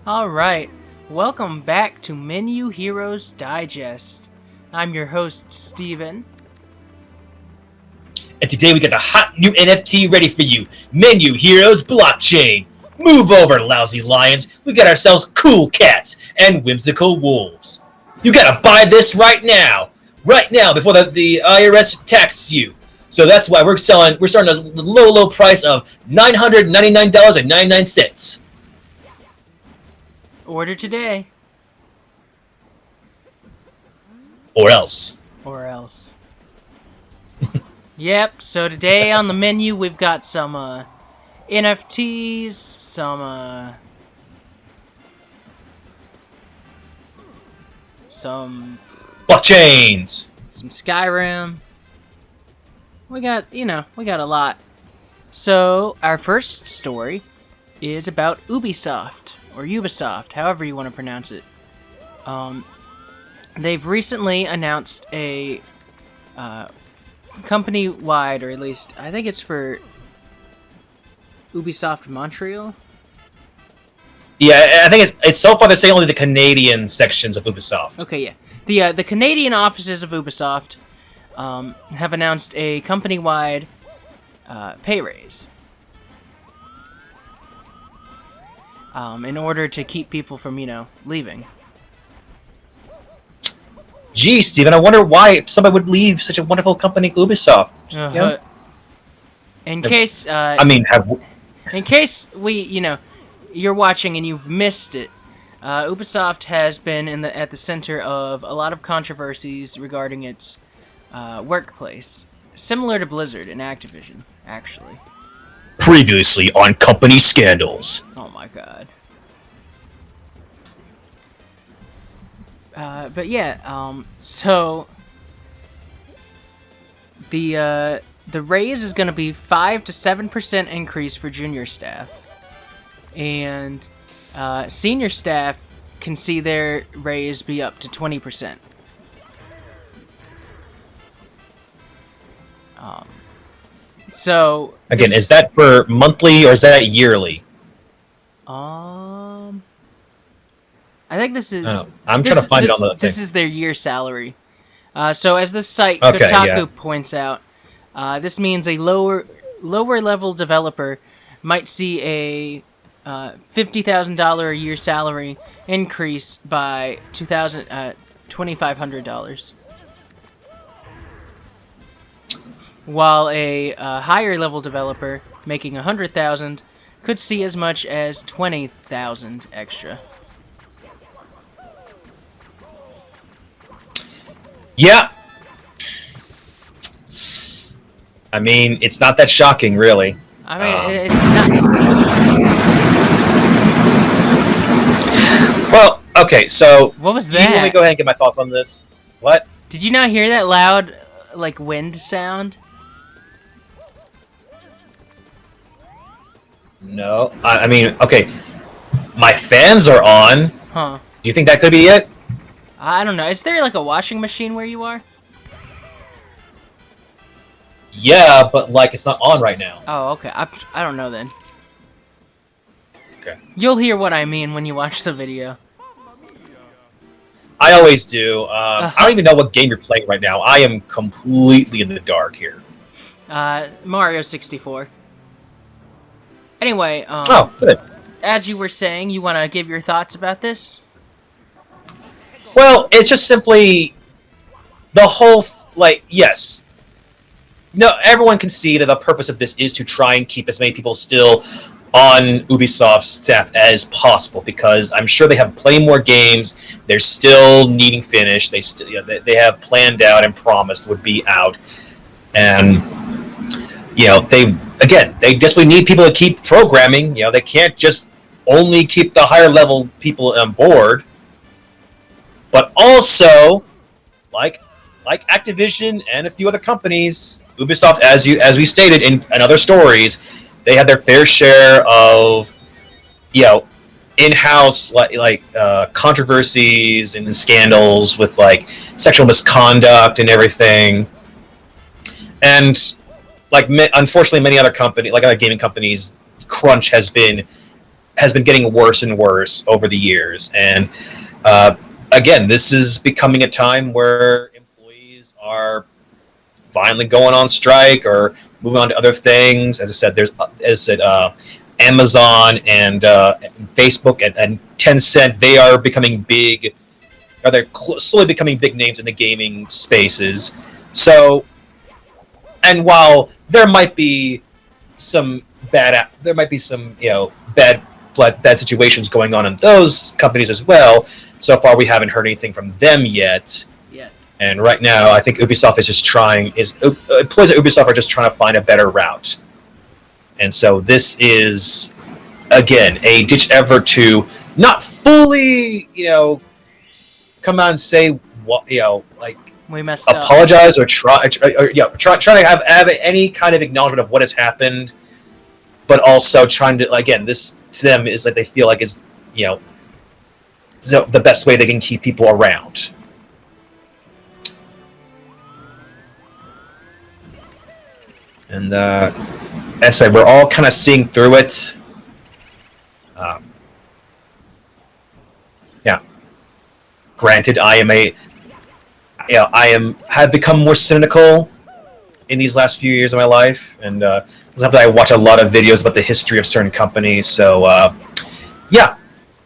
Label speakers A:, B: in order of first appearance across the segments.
A: Alright, welcome back to Menu Heroes Digest. I'm your host, Steven.
B: And today we got the hot new NFT ready for you. Menu Heroes Blockchain. Move over, lousy lions. We got ourselves cool cats and whimsical wolves. You gotta buy this right now. Right now, before the IRS taxes you. So that's why we're starting at a low price of $999.99.
A: Order today.
B: Or else.
A: Or else. Yep, so today on the menu we've got some NFTs, some
B: blockchains.
A: Some Skyrim. We got a lot. So, our first story is about Ubisoft, or Ubisoft, however you want to pronounce it. They've recently announced a company-wide, or at least, I think it's for Ubisoft Montreal?
B: Yeah, I think it's so far they're saying only the Canadian sections of Ubisoft.
A: Okay, yeah. The Canadian offices of Ubisoft have announced a company-wide pay raise. In order to keep people from, leaving.
B: Gee, Steven, I wonder why somebody would leave such a wonderful company like Ubisoft.
A: In case... In case you're watching and you've missed it, Ubisoft has been at the center of a lot of controversies regarding its workplace. Similar to Blizzard and Activision, actually.
B: Previously on Company Scandals.
A: Oh my god. But yeah, so the raise is going to be 5 to 7% increase for junior staff, and senior staff can see their raise be up to 20%. So
B: again, is that for monthly or is that yearly?
A: I think this is.
B: I'm trying to find it on the thing.
A: This is their year salary. So as the site Kotaku points out, this means a lower level developer might see a $50,000 a year salary increase by $2,500, while a higher level developer making $100,000 could see as much as $20,000 extra.
B: Yeah. I mean, it's not that shocking, really.
A: I mean, it's not.
B: Well, okay, so...
A: What was that?
B: Let me go ahead and get my thoughts on this. What?
A: Did you not hear that loud, wind sound?
B: No. I mean, okay. My fans are on.
A: Huh.
B: Do you think that could be it?
A: I don't know. Is there, a washing machine where you are?
B: Yeah, but, it's not on right now.
A: Oh, okay. I don't know then.
B: Okay.
A: You'll hear what I mean when you watch the video.
B: I always do. I don't even know what game you're playing right now. I am completely in the dark here.
A: Mario 64. Anyway,
B: oh, good.
A: As you were saying, you want to give your thoughts about this?
B: Well, it's just simply the whole, yes. No, everyone can see that the purpose of this is to try and keep as many people still on Ubisoft's staff as possible, because I'm sure they have plenty more games. They're still needing finished. They have planned out and promised would be out, and they desperately need people to keep programming. They can't just only keep the higher level people on board. But also, like Activision and a few other companies, Ubisoft, as we stated in other stories, they had their fair share of, in-house controversies and scandals with sexual misconduct and everything, and unfortunately, many other companies, other gaming companies, crunch has been has been getting worse and worse over the years. And again, this is becoming a time where employees are finally going on strike or moving on to other things. As I said, Amazon and Facebook and Tencent, they are becoming big, or they're slowly becoming big names in the gaming spaces. So, and while there might be some bad situations going on in those companies as well, so far we haven't heard anything from them yet. And right now, I think Ubisoft is just employees at Ubisoft are just trying to find a better route. And so this is, again, a ditch effort to not fully, come out and say what,
A: we messed
B: apologize up. or try to have any kind of acknowledgement of what has happened, but also trying to, again, this to them is like they feel like is the best way they can keep people around. And as I said, we're all kind of seeing through it. Yeah. Granted, I have become more cynical in these last few years of my life, and I watch a lot of videos about the history of certain companies. So, yeah,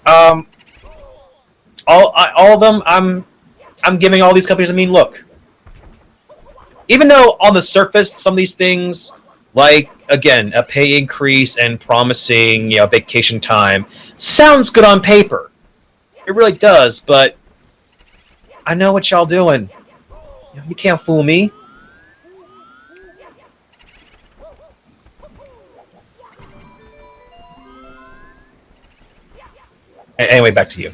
B: all of them, I'm giving all these companies. I mean, look. Even though on the surface, some of these things, like, again, a pay increase and promising, vacation time, sounds good on paper. It really does, but I know what y'all doing. You can't fool me. Anyway, back to you.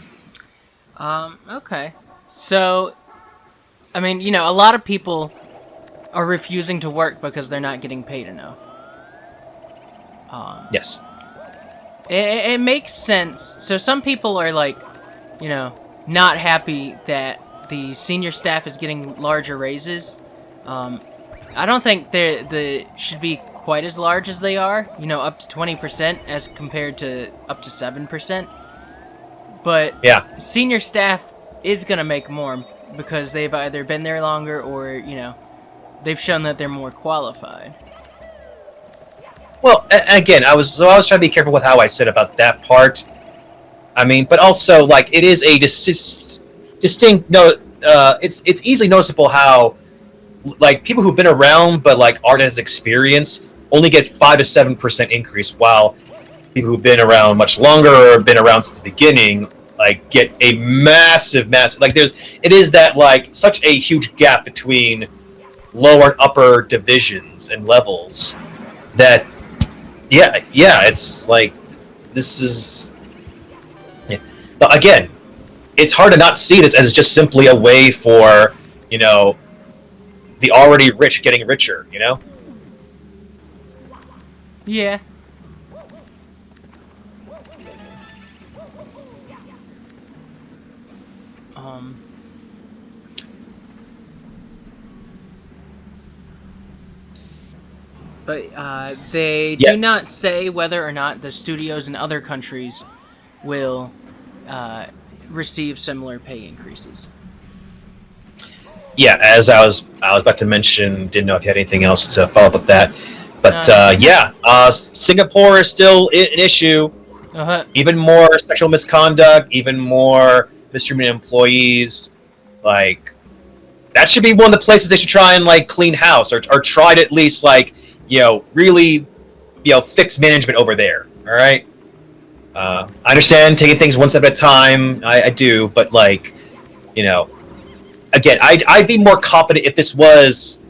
A: Okay. So, I mean, a lot of people are refusing to work because they're not getting paid enough.
B: Yes.
A: It makes sense. So some people are like, not happy that the senior staff is getting larger raises. I don't think they should be quite as large as they are, up to 20% as compared to up to 7%. But
B: yeah,
A: senior staff is going to make more because they've either been there longer or, they've shown that they're more qualified.
B: Well, again, I was trying to be careful with how I said about that part. I mean, but also, like, it is a distinct. It's easily noticeable how, like, people who've been around but like aren't as experienced only get 5 to 7% increase, while people who've been around much longer or been around since the beginning like get a massive. Like, it is that like such a huge gap between lower and upper divisions and levels that it's like this is But again, it's hard to not see this as just simply a way for the already rich getting richer,
A: Yeah. But they do not say whether or not the studios in other countries will receive similar pay increases.
B: Yeah, as I was about to mention, didn't know if you had anything else to follow up with that. But Singapore is still an issue. Even more sexual misconduct, even more mistreatment of employees. Like, that should be one of the places they should try and like clean house or try to at least like really fix management over there. All right. I understand taking things one step at a time. I do, but like again, I'd be more confident if this was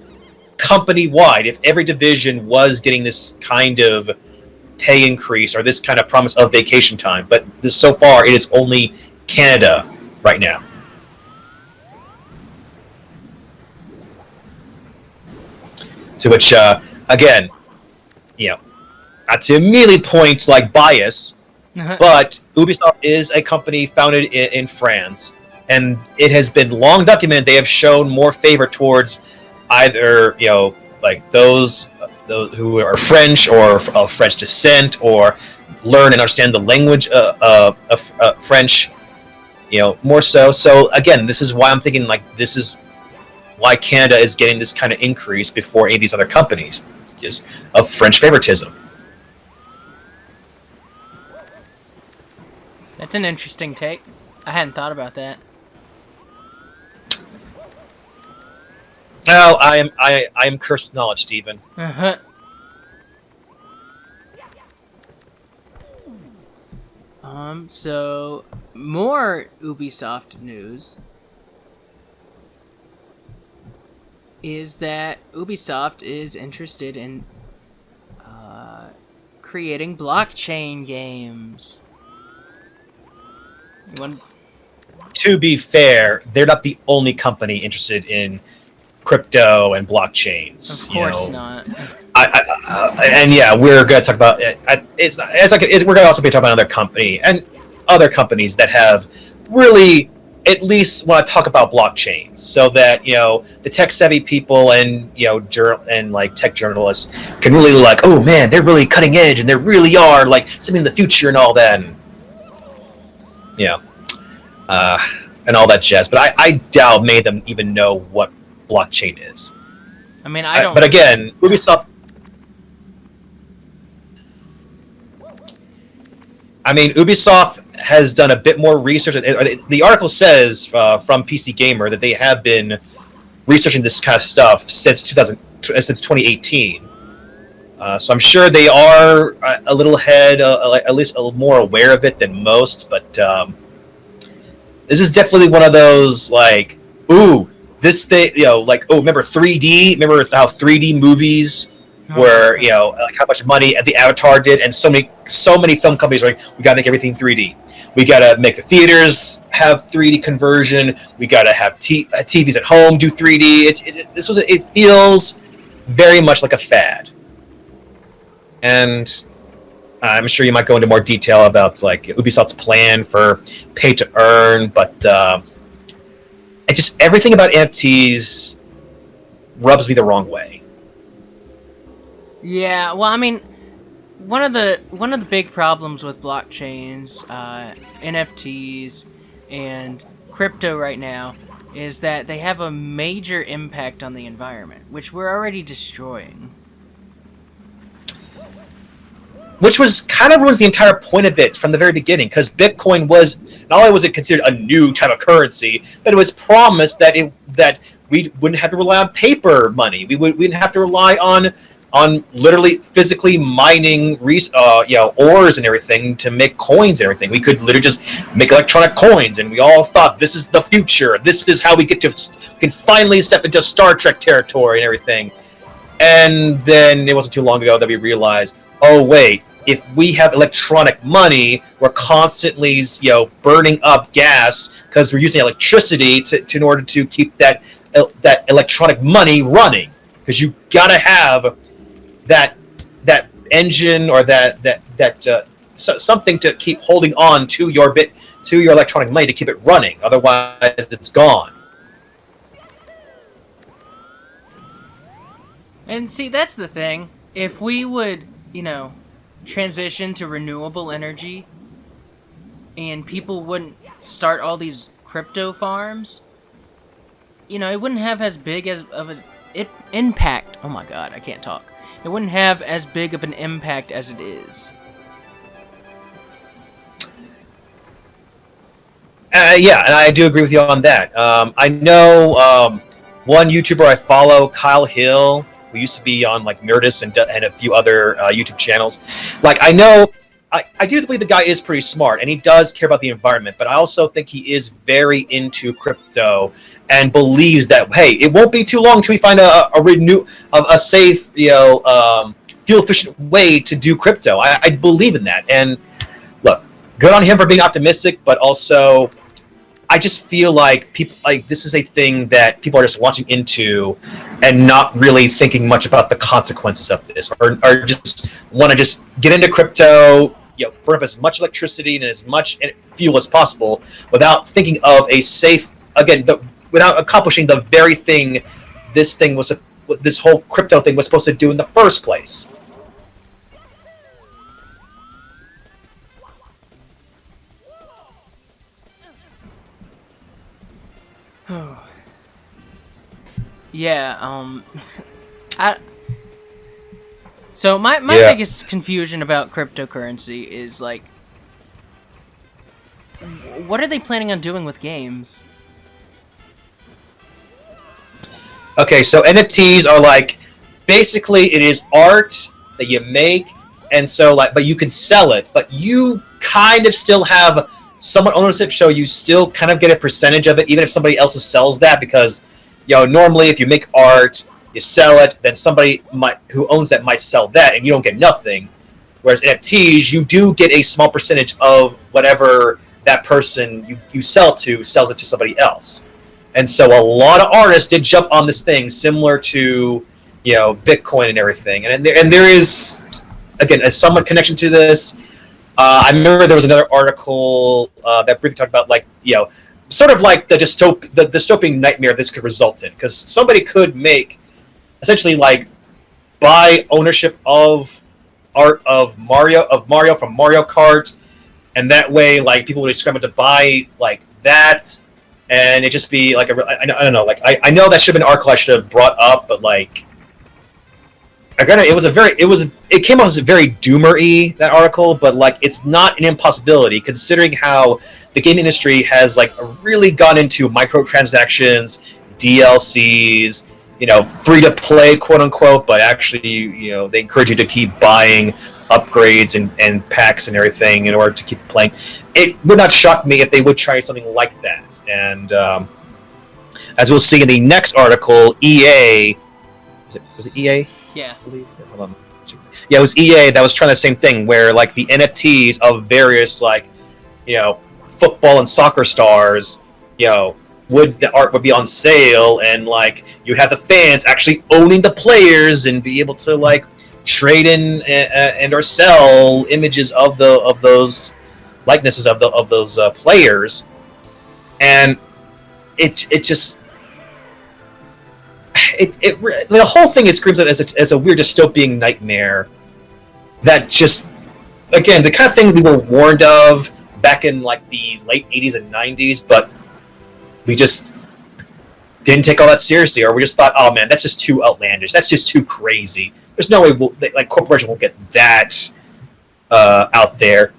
B: company-wide, if every division was getting this kind of pay increase or this kind of promise of vacation time. But so far, it is only Canada right now. To which, again, not to immediately point like bias, but Ubisoft is a company founded in France. And it has been long documented they have shown more favor towards either, like those who are French or of French descent, or learn and understand the language of French, more so. So again, this is why I'm thinking like this is why Canada is getting this kind of increase before any of these other companies, just of French favoritism.
A: That's an interesting take. I hadn't thought about that.
B: Well, I am cursed with knowledge, Stephen.
A: Uh-huh. So more Ubisoft news is that Ubisoft is interested in creating blockchain games.
B: To be fair, they're not the only company interested in crypto and blockchains.
A: Of course not.
B: And yeah, we're going to talk about it. We're going to also be talking about another company and other companies that have really at least want to talk about blockchains, so that the tech-savvy people and like tech journalists can really like, oh man, they're really cutting edge and they really are like something in the future and all that. And all that jazz. But I doubt many of them even know what blockchain is.
A: I mean, I don't.
B: But again, Ubisoft. Ubisoft has done a bit more research. The article says from PC Gamer that they have been researching this kind of stuff since 2018. So I'm sure they are a little ahead, at least a little more aware of it than most. But this is definitely one of those like, ooh, this thing, like, oh, remember 3D? Remember how 3D movies were, like how much money the Avatar did, and so many film companies are like, we gotta make everything 3D. We gotta make the theaters have 3D conversion. We gotta have TVs at home do 3D. It feels very much like a fad, and I'm sure you might go into more detail about like Ubisoft's plan for pay to earn, but everything about NFTs rubs me the wrong way.
A: Yeah, well, I mean, one of the big problems with blockchains, NFTs, and crypto right now is that they have a major impact on the environment, which we're already destroying.
B: Which was kind of ruins the entire point of it from the very beginning, because Bitcoin was not only was it considered a new type of currency, but it was promised that we wouldn't have to rely on paper money. We wouldn't have to rely on literally physically mining ores and everything to make coins and everything. We could literally just make electronic coins, and we all thought this is the future. This is how we can finally step into Star Trek territory and everything. And then it wasn't too long ago that we realized, oh wait, if we have electronic money, we're constantly burning up gas because we're using electricity in order to keep that electronic money running. Because you gotta have that engine or something to keep holding on to your electronic money to keep it running. Otherwise, it's gone.
A: And see, that's the thing. If we would, transition to renewable energy, and people wouldn't start all these crypto farms, it wouldn't have as big of an impact. Oh my god, I can't talk. It wouldn't have as big of an impact as it is.
B: Yeah, and I do agree with you on that. I know one YouTuber I follow, Kyle Hill, who used to be on like Nerdist and a few other YouTube channels. Like, I do believe the guy is pretty smart, and he does care about the environment, but I also think he is very into crypto and believes that, hey, it won't be too long until we find a safe, fuel-efficient way to do crypto. I believe in that. And look, good on him for being optimistic, but also I just feel like people like this is a thing that people are just launching into and not really thinking much about the consequences of this, or just want to just get into crypto, burn up as much electricity and as much fuel as possible without thinking of a safe, without accomplishing the very thing this whole crypto thing was supposed to do in the first place.
A: Yeah. I. So my biggest confusion about cryptocurrency is like, what are they planning on doing with games?
B: Okay, so NFTs are like, basically it is art that you make, and so like, but you can sell it, but you kind of still have somewhat ownership, so you still kind of get a percentage of it, even if somebody else sells that, because, normally if you make art, you sell it, then somebody who owns that might sell that, and you don't get nothing. Whereas NFTs, you do get a small percentage of whatever that person you sell to sells it to somebody else. And so a lot of artists did jump on this thing, similar to, Bitcoin and everything. And there is, again, a somewhat connection to this. I remember there was another article that briefly talked about, like, sort of like the dystopian nightmare this could result in, because somebody could make, essentially, like, buy ownership of art of Mario from Mario Kart, and that way, like, people would scramble to buy like that, and it just be like I don't know, like, I know that should have been an article I should have brought up, but like, it came out as very doomer-y, that article, but like, it's not an impossibility considering how the game industry has like really gone into microtransactions, DLCs, free to play, quote unquote, but actually, they encourage you to keep buying upgrades and packs and everything in order to keep playing. It would not shock me if they would try something like that. And as we'll see in the next article, EA, was it EA?
A: Yeah.
B: I believe. Hold on. Yeah, it was EA that was trying the same thing, where like the NFTs of various, like, football and soccer stars, the art would be on sale, and like you have the fans actually owning the players and be able to like trade in and or sell images of those likenesses of those players, and it just the whole thing screams out as a weird dystopian nightmare that just, again, the kind of thing we were warned of back in like the late 80s and 90s, but we just didn't take all that seriously, or we just thought, oh man, that's just too outlandish, that's just too crazy. There's no way corporation won't get that out there,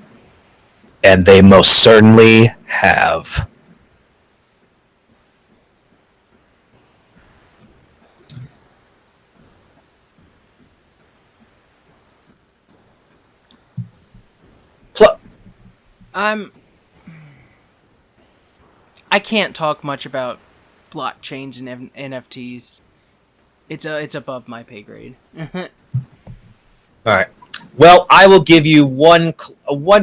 B: and they most certainly have.
A: I can't talk much about blockchains and NFTs. It's above my pay grade.
B: All right. Well, I will give you one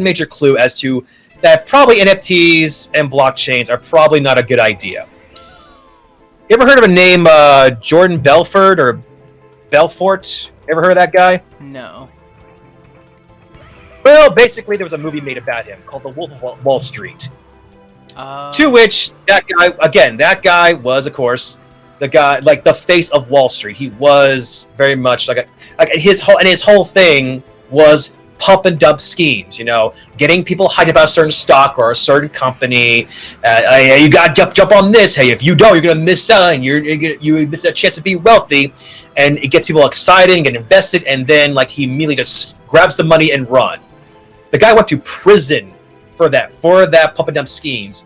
B: major clue as to that probably NFTs and blockchains are probably not a good idea. You ever heard of a name Jordan Belfort or Belfort? Ever heard of that guy?
A: No.
B: Well, basically, there was a movie made about him called The Wolf of Wall Street. To which that guy was, of course, the guy, like, the face of Wall Street. He was very much like his whole thing was pump and dump schemes. Getting people hyped about a certain stock or a certain company. You got to jump on this. Hey, if you don't, you're gonna miss out, and you miss a chance to be wealthy. And it gets people excited and get invested, and then like he immediately just grabs the money and run. The guy went to prison for that pump and dump schemes.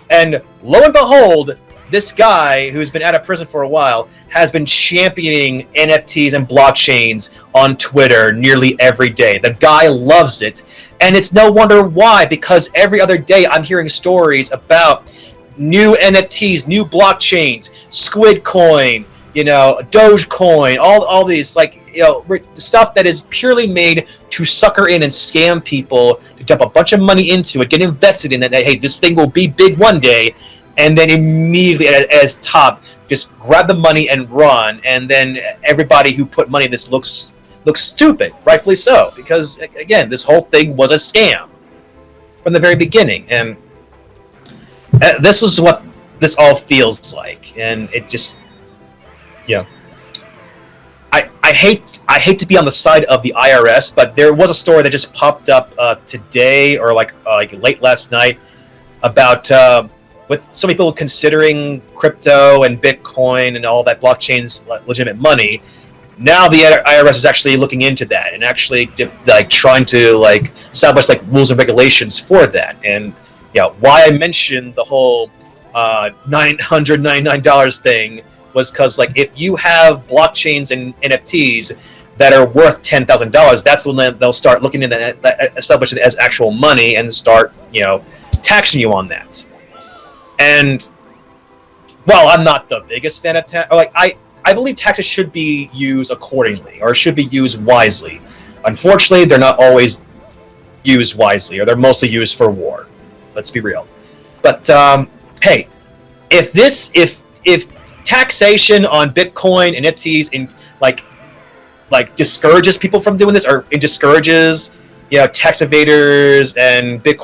B: And lo and behold, this guy, who's been out of prison for a while, has been championing NFTs and blockchains on Twitter nearly every day. The guy loves it. And it's no wonder why, because every other day I'm hearing stories about new NFTs, new blockchains, Squid Coin, Dogecoin, all these, like, stuff that is purely made to sucker in and scam people, to dump a bunch of money into it, get invested in it, that, hey, this thing will be big one day, and then immediately at its top, just grab the money and run, and then everybody who put money in this looks stupid, rightfully so, because, again, this whole thing was a scam from the very beginning, and this is what this all feels like, and it just... I hate to be on the side of the IRS, but there was a story that just popped up today, or like late last night, about with so many people considering crypto and Bitcoin and all that blockchain's legitimate money, now the IRS is actually looking into that and actually trying to establish rules and regulations for that. And why I mentioned the whole $999 thing was because if you have blockchains and NFTs that are worth $10,000, that's when they'll start looking into that, establish it as actual money, and start taxing you on that. And while I'm not the biggest fan of tax, I believe taxes should be used accordingly, or should be used wisely. Unfortunately, they're not always used wisely, or they're mostly used for war. Let's be real. But hey, if taxation on Bitcoin and NFTs in discourages people from doing this, or it discourages tax evaders and big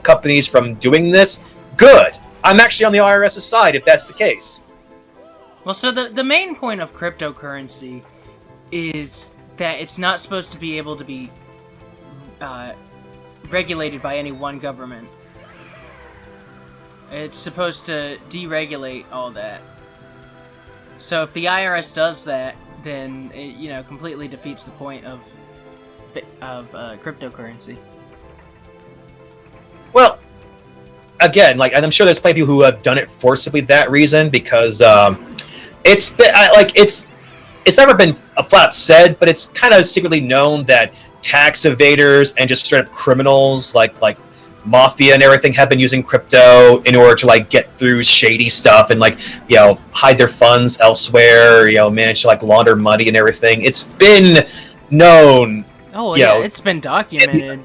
B: companies from doing this, good. I'm actually on the IRS's side if that's the case.
A: Well, so the main point of cryptocurrency is that it's not supposed to be able to be regulated by any one government. It's supposed to deregulate all that. So if the IRS does that, then it completely defeats the point of cryptocurrency. Well,
B: again, and I'm sure there's plenty of people who have done it for simply that reason, because it's been it's never been flat said, but it's kind of secretly known that tax evaders and just straight up criminals like mafia and everything have been using crypto in order to get through shady stuff and hide their funds elsewhere, manage to launder money and everything. It's been known.
A: Oh yeah, it's been documented.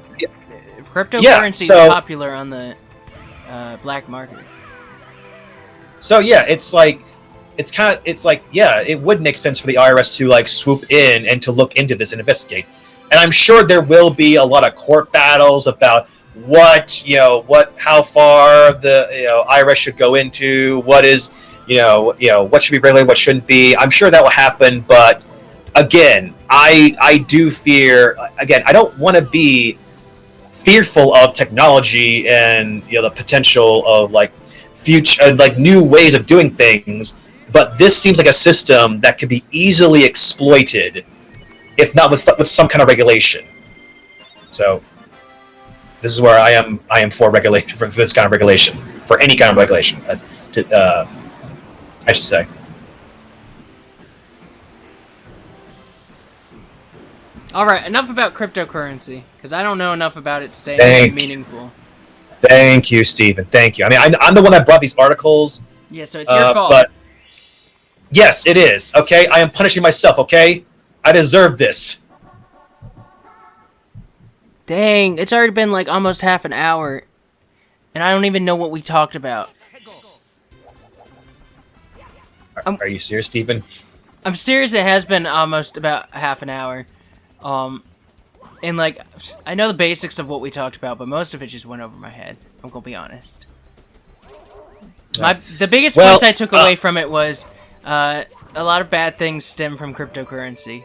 A: Cryptocurrency is popular on the black market.
B: So yeah, it would make sense for the IRS to swoop in and to look into this and investigate. And I'm sure there will be a lot of court battles about how far the IRS should go into, what is what should be regulated, what shouldn't be. I'm sure that will happen, but again, I do fear. Again, I don't want to be fearful of technology and the potential of future new ways of doing things, but this seems like a system that could be easily exploited, if not with some kind of regulation. So this is where I am for regulation, for this kind of regulation, for any kind of regulation. I should say.
A: All right, enough about cryptocurrency, because I don't know enough about it to say anything meaningful.
B: Thank you, Stephen. Thank you. I mean, I'm the one that brought these articles.
A: Yeah, so it's your fault.
B: But yes, it is. Okay, I am punishing myself. Okay, I deserve this.
A: Dang, it's already been almost half an hour, and I don't even know what we talked about.
B: Are you serious, Stephen?
A: I'm serious. It has been almost about half an hour. And I know the basics of what we talked about, but most of it just went over my head. I'm gonna be honest. The biggest points I took away from it was a lot of bad things stem from cryptocurrency.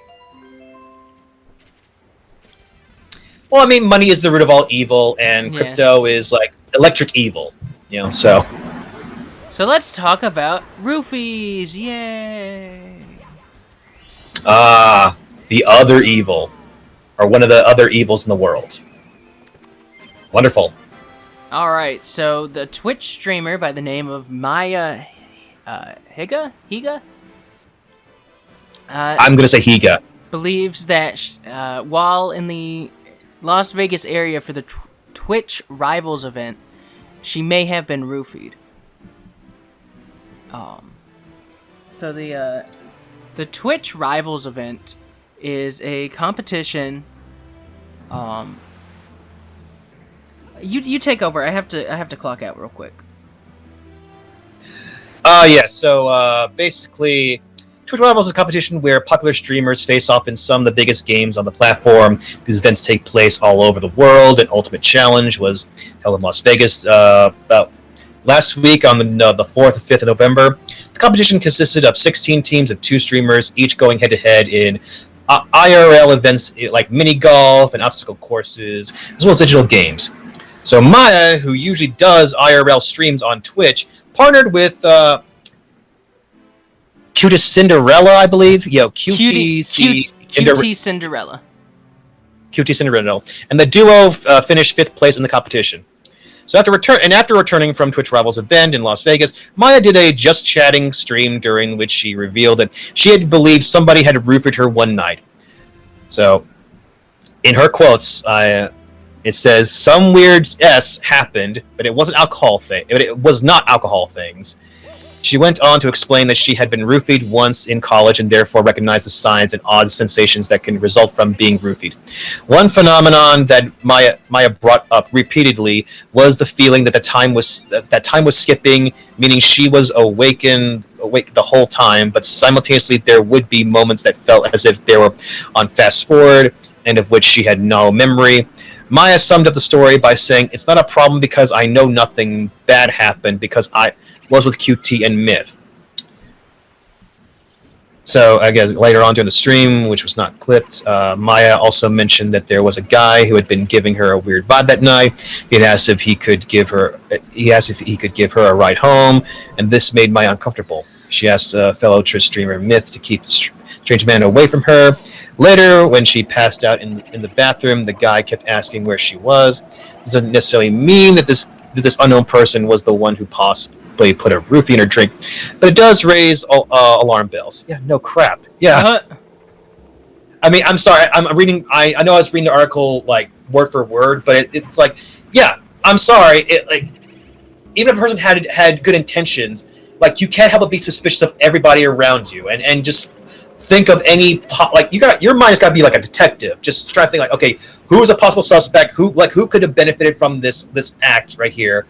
B: Well, I mean, money is the root of all evil, and crypto is electric evil. So.
A: So let's talk about roofies. Yay!
B: The other evil, or one of the other evils in the world. Wonderful.
A: All right, so the Twitch streamer by the name of Maya Higa?
B: I'm gonna say Higa.
A: Believes that while in the Las Vegas area for the Twitch Rivals event, she may have been roofied. So the Twitch Rivals event is a competition. You take over. I have to clock out real quick.
B: Yeah. So basically, Twitch Rivals is a competition where popular streamers face off in some of the biggest games on the platform. These events take place all over the world. An Ultimate Challenge was held in Las Vegas about last week on the 4th and 5th of November. The competition consisted of 16 teams of 2 streamers, each going head-to-head in IRL events like mini golf and obstacle courses, as well as digital games. So Maya, who usually does IRL streams on Twitch, partnered with Cutest Cinderella, I believe.
A: Cutie Cinderella.
B: Cutie Cinderella. And the duo finished 5th place in the competition. So after returning from Twitch Rivals event in Las Vegas, Maya did a just chatting stream during which she revealed that she had believed somebody had roofied her one night. So, in her quotes, it says some weird S happened, but it wasn't alcohol thing. It was not alcohol things. She went on to explain that she had been roofied once in college and therefore recognized the signs and odd sensations that can result from being roofied. One phenomenon that Maya brought up repeatedly was the feeling that time was skipping, meaning she was awake the whole time, but simultaneously there would be moments that felt as if they were on fast forward and of which she had no memory. Maya summed up the story by saying, "It's not a problem because I know nothing bad happened because I was with QT and Myth." So, I guess later on during the stream, which was not clipped, Maya also mentioned that there was a guy who had been giving her a weird vibe that night. He asked if he could give her a ride home, and this made Maya uncomfortable. She asked fellow Twitch streamer Myth to keep the strange man away from her. Later, when she passed out in the bathroom, the guy kept asking where she was. This doesn't necessarily mean that this unknown person was the one who possibly put a roofie in her drink, but it does raise alarm bells. Yeah, no crap. Yeah. I mean, I'm sorry. I'm reading. I know I was reading the article like word for word, but it's like, yeah. I'm sorry. Even if a person had good intentions, like you can't help but be suspicious of everybody around you, and just think of any your mind's got to be like a detective, just try to think like, okay, who is a possible suspect? Who could have benefited from this act right here?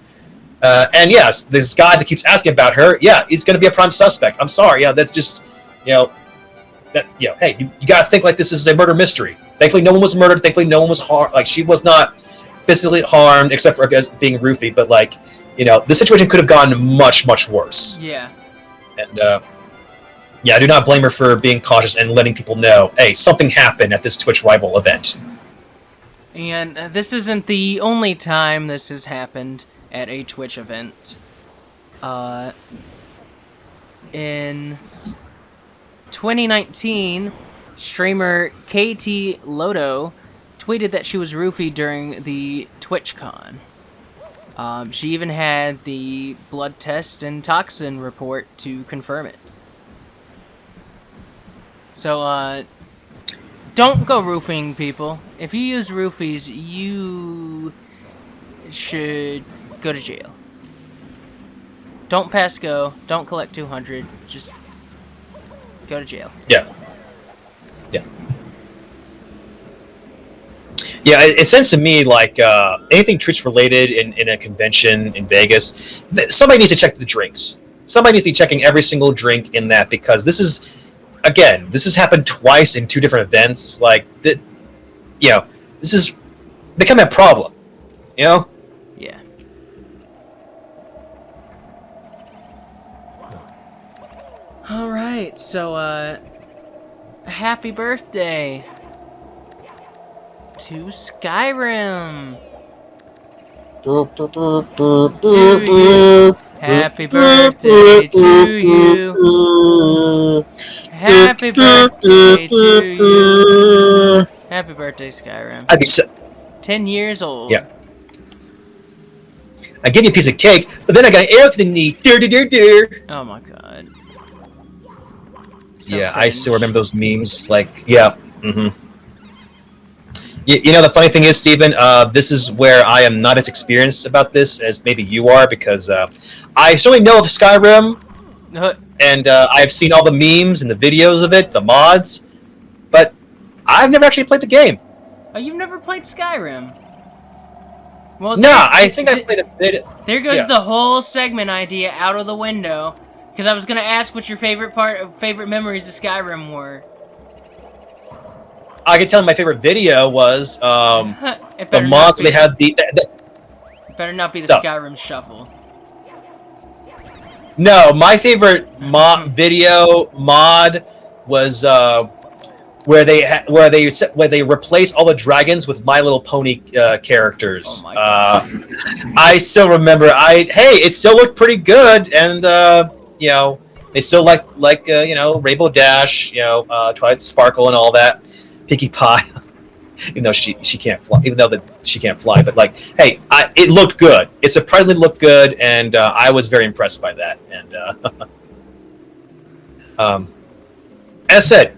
B: And yes, this guy that keeps asking about her, yeah, he's going to be a prime suspect. I'm sorry, that's just hey, you got to think like this is a murder mystery. Thankfully, no one was murdered. Thankfully, no one was harmed. Like she was not physically harmed, except for being roofied. But the situation could have gone much worse.
A: Yeah.
B: And yeah, I do not blame her for being cautious and letting people know, hey, something happened at this Twitch rival event.
A: And this isn't the only time this has happened at a Twitch event. In 2019, streamer KT Loto tweeted that she was roofied during the TwitchCon. She even had the blood test and toxin report to confirm it. So, don't go roofing people. If you use roofies, you should go to jail. Don't pass go. Don't collect 200. Just go to jail.
B: Yeah. Yeah, it sounds to me like anything Twitch related in a convention in Vegas, somebody needs to check the drinks. Somebody needs to be checking every single drink in that, because this has happened twice in 2 different events. This is becoming a problem.
A: Yeah. All right, so happy birthday to Skyrim. To you. Happy birthday to you. Happy birthday to you. Happy birthday, Skyrim.
B: I'd be
A: 10 years old.
B: Yeah. I give you a piece of cake, but then I got an arrow to the knee.
A: Oh my god.
B: So yeah, cringe. I still remember those memes. Mm-hmm. The funny thing is, Steven, this is where I am not as experienced about this as maybe you are, because I certainly know of Skyrim, and I've seen all the memes and the videos of it, the mods, but I've never actually played the game.
A: Oh, you've never played Skyrim? Well,
B: I think I played a bit.
A: There goes the whole segment idea out of the window, because I was going to ask what your favorite memories of Skyrim were.
B: I can tell my favorite video was the mods they had the
A: It better not be the Skyrim Shuffle.
B: No, my favorite video mod was where they replace all the dragons with My Little Pony characters.
A: Oh my God.
B: I still remember. It still looked pretty good, and they still like Rainbow Dash, Twilight Sparkle, and all that. Pinkie Pie, even though she can't fly, she can't fly, but hey, it looked good. It surprisingly looked good, and I was very impressed by that. And as I said,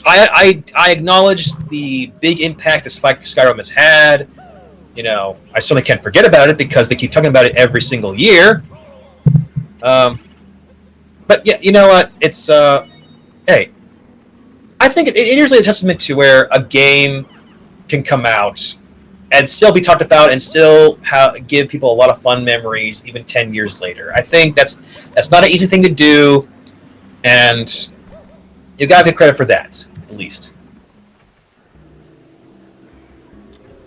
B: I acknowledge the big impact that Skyrim has had. I certainly can't forget about it because they keep talking about it every single year. But yeah, you know what? It's hey, I think it is really a testament to where a game can come out and still be talked about and still give people a lot of fun memories even 10 years later. I think that's not an easy thing to do, and you gotta give credit for that, at least.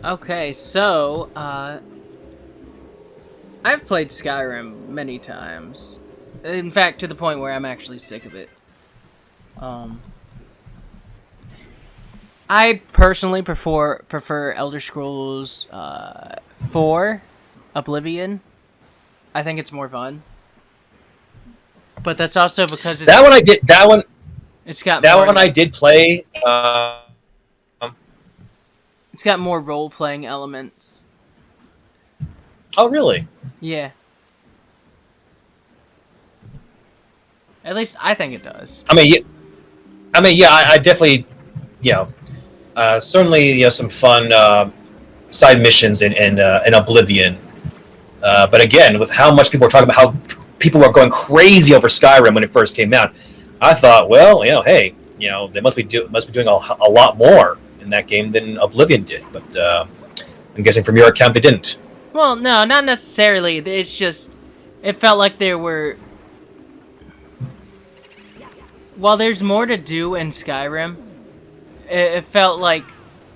A: Okay, so I've played Skyrim many times. In fact, to the point where I'm actually sick of it. I personally prefer Elder Scrolls 4 Oblivion. I think it's more fun. But that's also because it's, it's got
B: that
A: more,
B: one I did play.
A: It's got more role-playing elements.
B: Oh, really?
A: Yeah. At least I think it does.
B: I mean, I definitely, certainly, some fun side missions in Oblivion. But again, with how much people were talking about how people were going crazy over Skyrim when it first came out, I thought, well, hey, they must be doing a lot more in that game than Oblivion did. But I'm guessing from your account they didn't.
A: Well, no, not necessarily. It's just, it felt like there were... While there's more to do in Skyrim, it felt like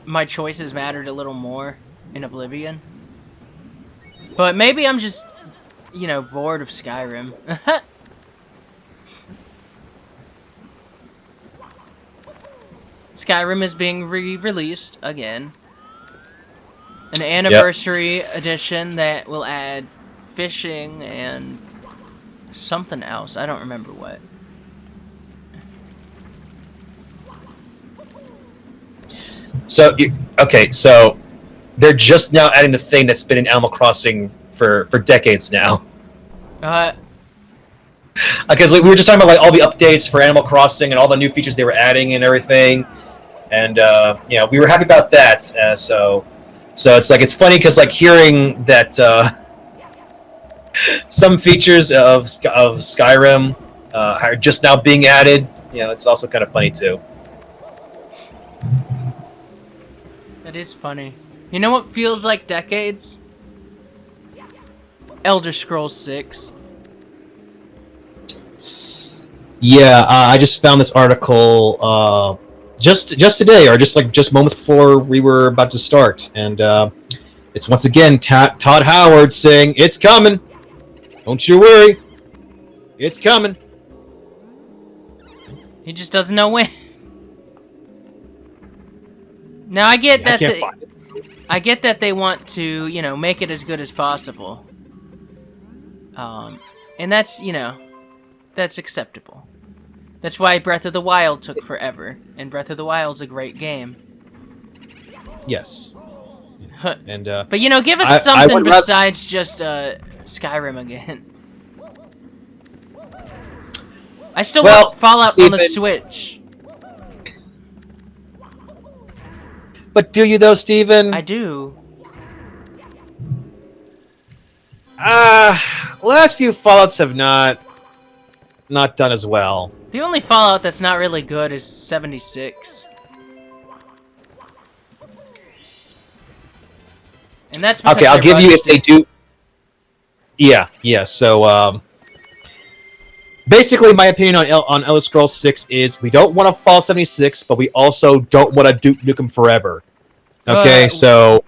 A: my choices mattered a little more in Oblivion. But maybe I'm just, bored of Skyrim. Skyrim is being re-released again. An anniversary edition that will add fishing and something else. I don't remember what.
B: So they're just now adding the thing that's been in Animal Crossing for decades now. Because we were just talking about all the updates for Animal Crossing and all the new features they were adding and everything, and we were happy about that. So it's funny because hearing that some features of Skyrim are just now being added. It's also kind of funny too.
A: That is funny. You know what feels like decades? Elder Scrolls 6.
B: Yeah, I just found this article just today, or just moments before we were about to start, and it's once again Todd Howard saying, "It's coming. Don't you worry. It's coming."
A: He just doesn't know when. Now I get that I get that they want to, make it as good as possible. And that's, that's acceptable. That's why Breath of the Wild took forever, and Breath of the Wild's a great game.
B: Yes. And
A: but give us something besides just Skyrim again. I still want Fallout on the Switch.
B: But do you though, Steven?
A: I do.
B: Last few Fallouts have not done as well.
A: The only Fallout that's not really good is 76. And that's because
B: I'll give you if they do. Yeah. So basically, my opinion on Elder Scrolls 6 is we don't want to Fallout 76, but we also don't want to Duke Nukem Forever. Okay, so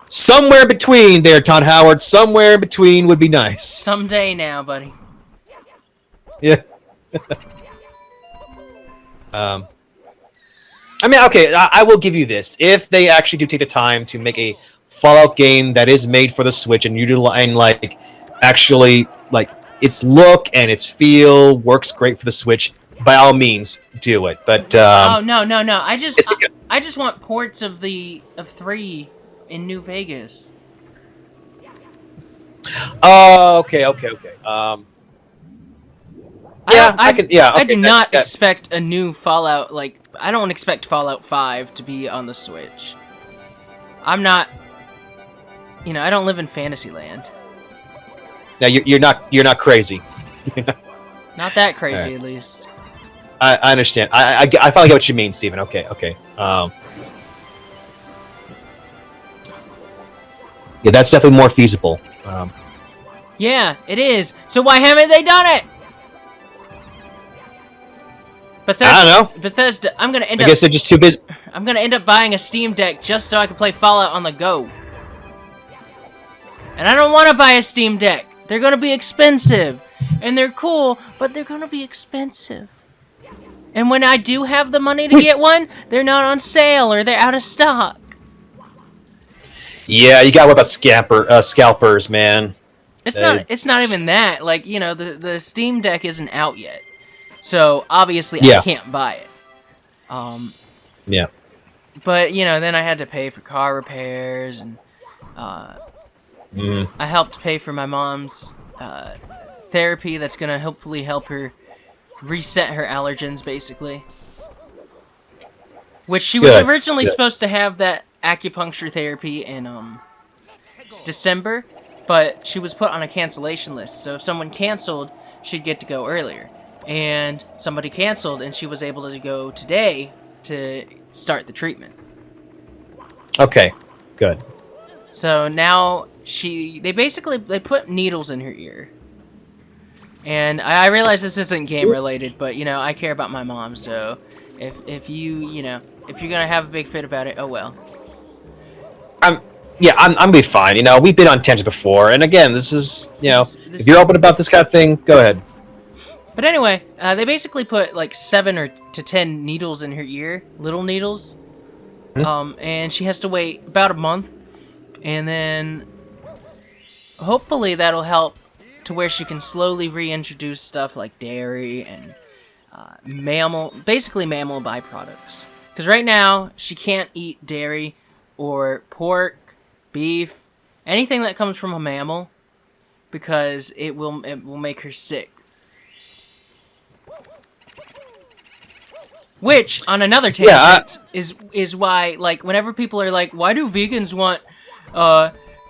B: somewhere in between there, Todd Howard. Somewhere in between would be nice.
A: Someday now, buddy.
B: Yeah. I mean, okay, I will give you this. If they actually do take the time to make a Fallout game that is made for the Switch and like actually like its look and its feel works great for the Switch, by all means, do it. But
A: oh no! I just want ports of 3 in New Vegas.
B: Oh, okay. Yeah, I can. Yeah, okay,
A: I do not expect a new Fallout. Like, I don't expect Fallout 5 to be on the Switch. I'm not. You know, I don't live in Fantasyland.
B: Now you're not crazy.
A: Not that crazy,
B: right.
A: At least.
B: I understand. I finally get what you mean, Steven. Okay. Yeah, that's definitely more feasible.
A: Yeah, it is. So why haven't they done it? Bethesda,
B: I don't know.
A: Bethesda, I'm gonna end up.
B: I guess they're just too busy.
A: I'm gonna end up buying a Steam Deck just so I can play Fallout on the go. And I don't want to buy a Steam Deck. They're gonna be expensive, and they're cool, but they're gonna be expensive. And when I do have the money to get one, they're not on sale or they're out of stock.
B: Yeah, you gotta worry about scalpers, man.
A: It's not even that. Like, you know, the Steam Deck isn't out yet. So, obviously, I can't buy it.
B: Yeah.
A: But, you know, then I had to pay for car repairs, and I helped pay for my mom's therapy that's going to hopefully help her reset her allergens, basically. Which she was originally supposed to have that acupuncture therapy in December, but she was put on a cancellation list. So if someone canceled, she'd get to go earlier. And somebody canceled, and she was able to go today to start the treatment.
B: Okay, good.
A: So now they put needles in her ear. And I realize this isn't game related, but you know, I care about my mom, so if you're gonna have a big fit about it, oh well.
B: I'm gonna be fine. You know, we've been on tangents before, and again, this is, you know, if you're open about this kind of thing, go ahead.
A: But anyway, they basically put like 7 to 10 needles in her ear, little needles, and she has to wait about a month, and then hopefully that'll help to where she can slowly reintroduce stuff like dairy and mammal byproducts. Because right now she can't eat dairy or pork, beef, anything that comes from a mammal, because it will make her sick. Which, on another tangent, is why, like, whenever people are like, why do vegans want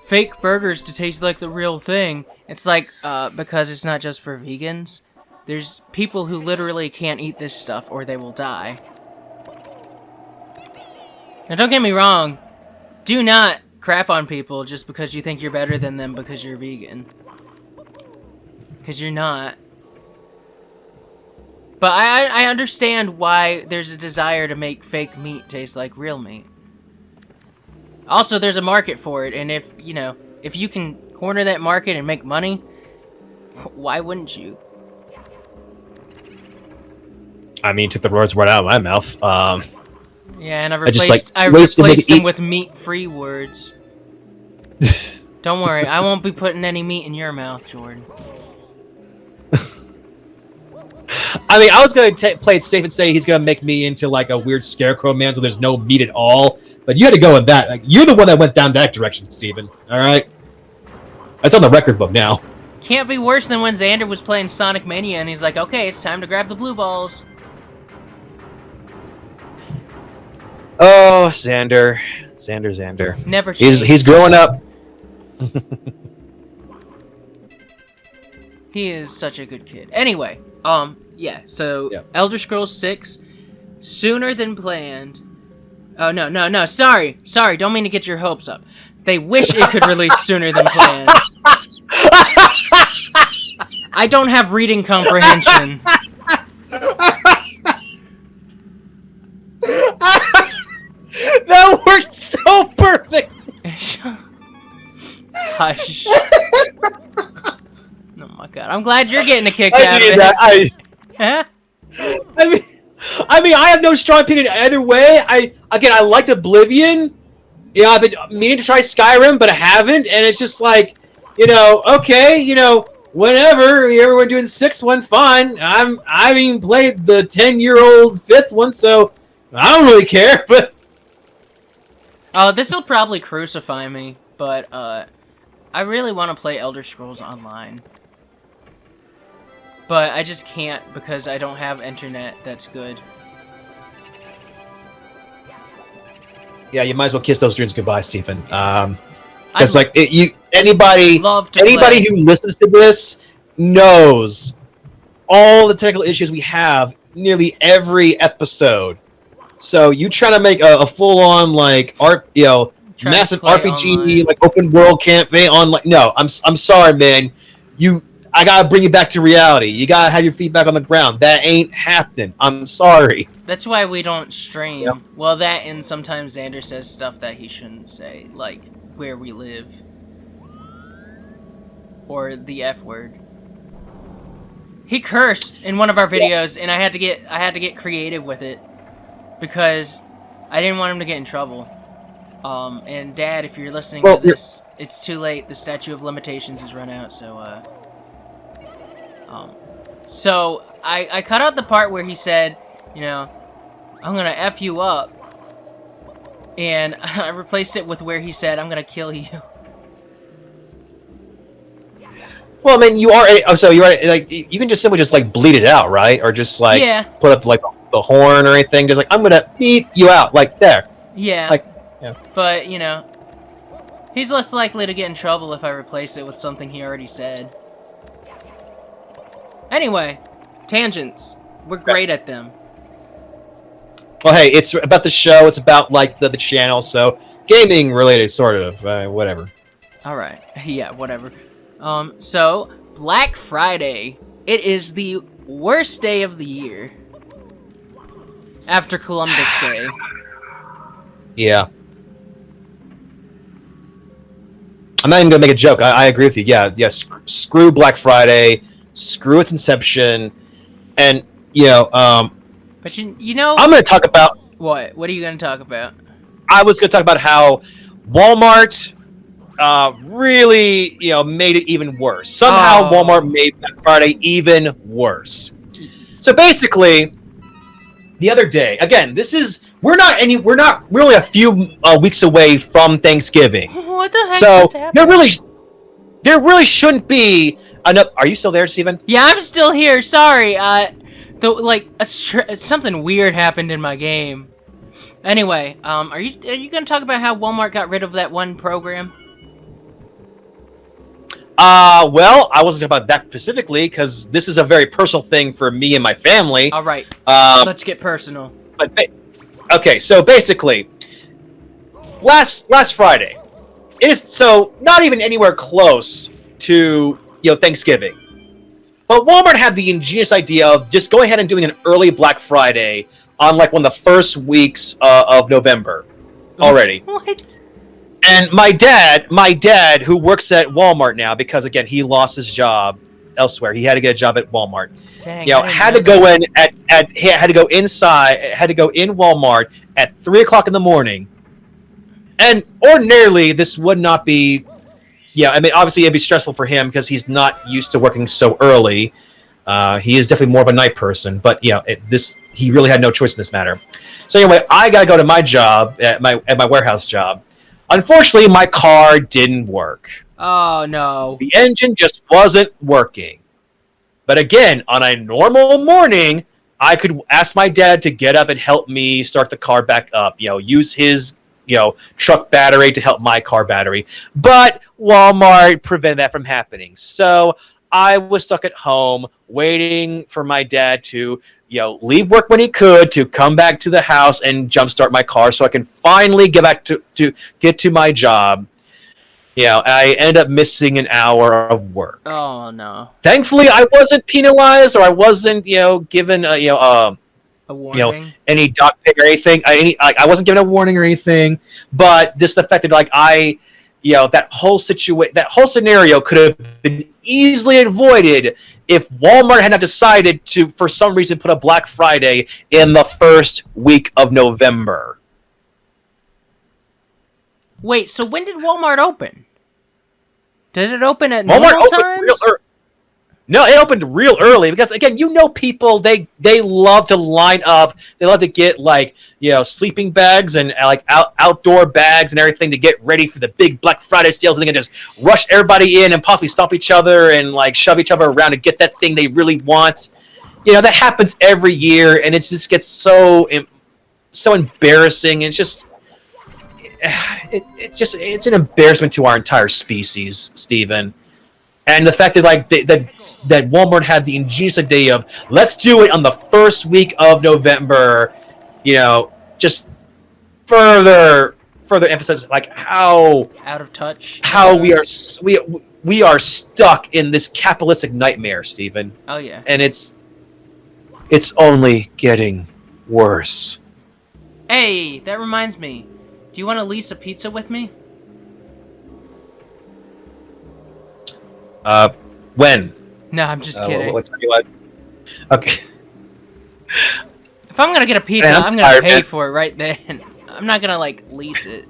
A: fake burgers to taste like the real thing? It's like, because it's not just for vegans. There's people who literally can't eat this stuff or they will die. Now, don't get me wrong. Do not crap on people just because you think you're better than them because you're vegan. Because you're not. But I understand why there's a desire to make fake meat taste like real meat. Also, there's a market for it, and if you can corner that market and make money, why wouldn't you?
B: I mean, took the words right out of my mouth.
A: Yeah, and I replaced them with meat-free words. Don't worry, I won't be putting any meat in your mouth, Jordan.
B: I mean, I was going to play it safe and say he's going to make me into like a weird scarecrow man, so there's no meat at all. But you had to go with that. Like, you're the one that went down that direction, Steven. All right? That's on the record book now.
A: Can't be worse than when Xander was playing Sonic Mania and he's like, okay, it's time to grab the blue balls.
B: Oh, Xander.
A: Never changed.
B: He's growing up.
A: He is such a good kid. Anyway, so Elder Scrolls 6, sooner than planned. Oh, no, sorry, don't mean to get your hopes up. They wish it could release sooner than planned. I don't have reading comprehension.
B: That worked so perfect!
A: Hush. Oh my god, I'm glad you're getting a kick out of it.
B: I mean, I mean, I have no strong opinion either way. I liked Oblivion. I've been meaning to try Skyrim, but I haven't, and it's just like, okay, whenever everyone doing the sixth one, fine. I haven't even played the 10-year-old fifth one, so I don't really care. But
A: this will probably crucify me, but I really want to play Elder Scrolls Online. But I just can't because I don't have internet that's good.
B: Yeah, you might as well kiss those dreams goodbye, Stephen. Because anybody who listens to this knows all the technical issues we have nearly every episode. So you trying to make a full-on massive RPG online, like open world campaign online? No, I'm sorry, man. I gotta bring you back to reality. You gotta have your feet back on the ground. That ain't happening. I'm sorry.
A: That's why we don't stream.
B: Yep.
A: Well, that and sometimes Xander says stuff that he shouldn't say, like where we live. Or the F word. He cursed in one of our videos, and I had to get creative with it because I didn't want him to get in trouble. And Dad, if you're listening to this, it's too late. The statute of limitations has run out, so so I cut out the part where he said, I'm gonna F you up, and I replaced it with where he said, I'm gonna kill you.
B: Well, I mean, you are like, you can just simply just like bleed it out, right? Or just like put up like the horn or anything. Just like, I'm gonna beat you out, like there.
A: Yeah.
B: Like, yeah.
A: But he's less likely to get in trouble if I replace it with something he already said. Anyway, tangents. We're great at them.
B: Well, hey, it's about the show. It's about like the channel, so gaming related, sort of. Whatever.
A: All right. Yeah, whatever. So Black Friday. It is the worst day of the year after Columbus Day.
B: Yeah. I'm not even gonna make a joke. I agree with you. Yeah. Screw Black Friday. Screw its inception, and
A: but
B: I'm going to talk about
A: what? What are you going to talk about?
B: I was going to talk about how Walmart really, made it even worse. Somehow, Walmart made Black Friday even worse. So basically, the other day, again, we're not really a few weeks away from Thanksgiving.
A: What the heck
B: so
A: just happened?
B: There really shouldn't be enough. Are you still there, Steven?
A: Yeah, I'm still here. Sorry. Something weird happened in my game. Anyway, are you going to talk about how Walmart got rid of that one program?
B: Well, I wasn't talking about that specifically because this is a very personal thing for me and my family.
A: All right. Let's get personal.
B: Okay, so basically, last Friday. It is so not even anywhere close to Thanksgiving, but Walmart had the ingenious idea of just going ahead and doing an early Black Friday on like one of the first weeks of November already.
A: What?
B: And my dad, who works at Walmart now because again he lost his job elsewhere, he had to get a job at Walmart.
A: Dang,
B: had to go in had to go in Walmart at 3:00 in the morning. And ordinarily, this would not be... Yeah, I mean, obviously, it'd be stressful for him because he's not used to working so early. He is definitely more of a night person. But, he really had no choice in this matter. So anyway, I got to go to my job, at my warehouse job. Unfortunately, my car didn't work.
A: Oh, no.
B: The engine just wasn't working. But again, on a normal morning, I could ask my dad to get up and help me start the car back up. Use his... truck battery to help my car battery. But Walmart prevented that from happening. So I was stuck at home waiting for my dad to, leave work when he could to come back to the house and jumpstart my car so I can finally get back to get to my job. I ended up missing an hour of work.
A: Oh, no.
B: Thankfully, I wasn't penalized or I wasn't, given a
A: warning?
B: Any dock pay or anything. I wasn't given a warning or anything, but just the fact that that whole scenario could have been easily avoided if Walmart had not decided to, for some reason, put a Black Friday in the first week of November.
A: Wait, so when did Walmart open? Did it open at normal times?
B: No, it opened real early because, again, people, they love to line up. They love to get, sleeping bags and, outdoor bags and everything to get ready for the big Black Friday sales. And they can just rush everybody in and possibly stomp each other and, shove each other around to get that thing they really want. That happens every year, and it just gets so embarrassing. It's just... It's an embarrassment to our entire species, Steven. And the fact that that Walmart had the ingenious idea of, let's do it on the first week of November, just further emphasize how
A: out of touch,
B: how we are stuck in this capitalistic nightmare, Stephen.
A: Oh yeah,
B: and it's only getting worse.
A: Hey, that reminds me. Do you want to lease a pizza with me?
B: When?
A: No, I'm just kidding.
B: What time you want? Okay.
A: If I'm gonna get a pizza, I'm gonna pay for it right then. I'm not gonna lease it.